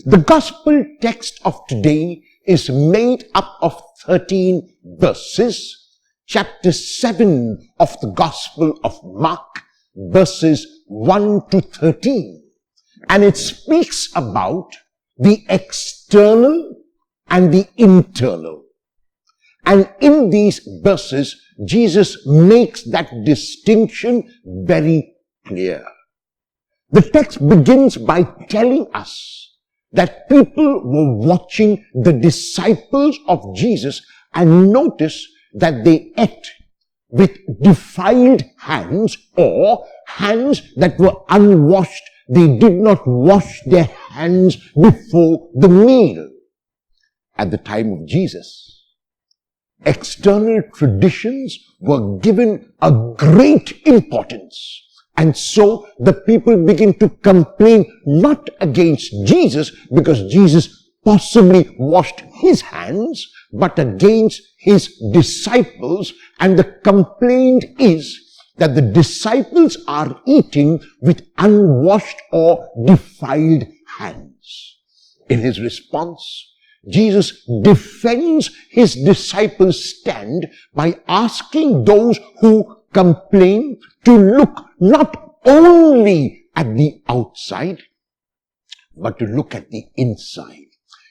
The gospel text of today is made up of 13 verses. Chapter 7 of the Gospel of Mark, verses 1 to 13. And it speaks about the external and the internal. And in these verses, Jesus makes that distinction very clear. The text begins by telling us that people were watching the disciples of Jesus and notice that they ate with defiled hands, or hands that were unwashed. They did not wash their hands before the meal. At the time of Jesus, external traditions were given a great importance. And so the people begin to complain not against Jesus because Jesus possibly washed his hands, but against his disciples. And the complaint is that the disciples are eating with unwashed or defiled hands. In his response, Jesus defends his disciples' stand by asking those who complain to look not only at the outside, but to look at the inside.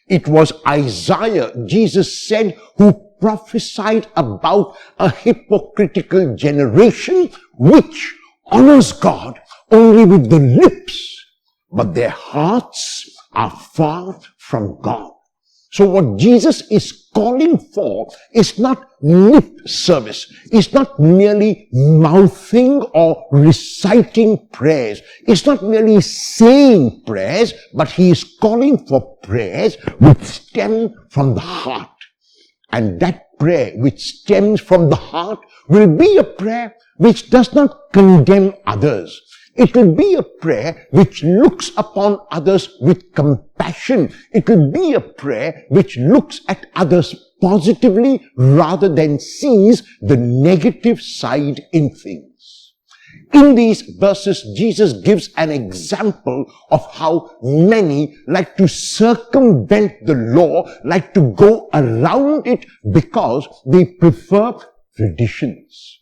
It was Isaiah, Jesus said, who prophesied about a hypocritical generation which honors God only with the lips, but their hearts are far from God. So what Jesus is calling for is not lip service. It's not merely mouthing or reciting prayers. It's not merely saying prayers, but he is calling for prayers which stem from the heart. And that prayer which stems from the heart will be a prayer which does not condemn others. It will be a prayer which looks upon others with compassion. It will be a prayer which looks at others positively rather than sees the negative side in things. In these verses, Jesus gives an example of how many like to circumvent the law, like to go around it because they prefer traditions.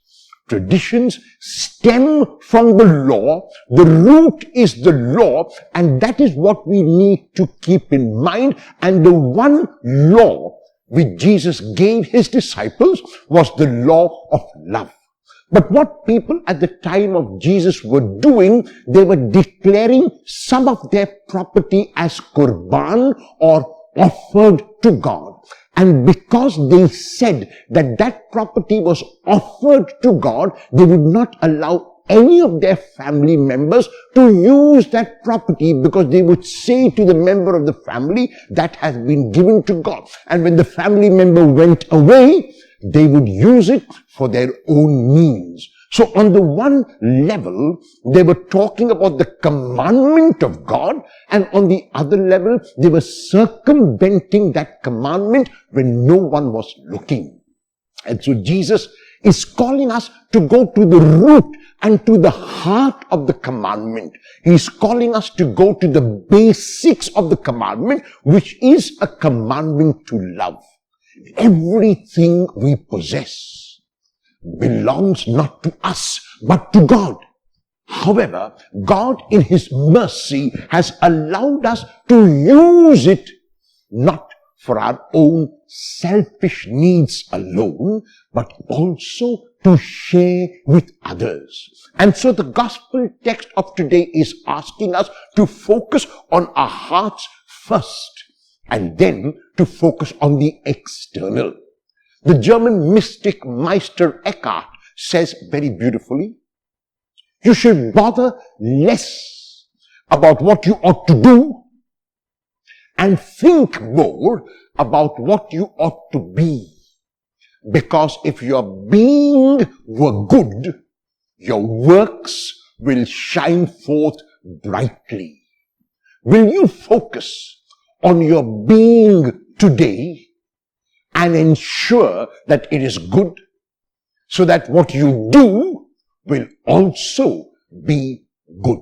Traditions stem from the law. The root is the law, and that is what we need to keep in mind. And the one law which Jesus gave his disciples was the law of love. But what people at the time of Jesus were doing, they were declaring some of their property as qurban or offered to God. And because they said that that property was offered to God, they would not allow any of their family members to use that property, because they would say to the member of the family that has been given to God. And when the family member went away, they would use it for their own means. So on the one level, they were talking about the commandment of God, and on the other level, they were circumventing that commandment when no one was looking. And so Jesus is calling us to go to the root and to the heart of the commandment. He's calling us to go to the basics of the commandment, which is a commandment to love. Everything we possess belongs not to us, but to God. However, God in his mercy has allowed us to use it not for our own selfish needs alone, but also to share with others. And so the gospel text of today is asking us to focus on our hearts first, and then to focus on the external. The German mystic Meister Eckhart says very beautifully, you should bother less about what you ought to do and think more about what you ought to be. Because if your being were good, your works will shine forth brightly. Will you focus on your being today and ensure that it is good, so that what you do will also be good?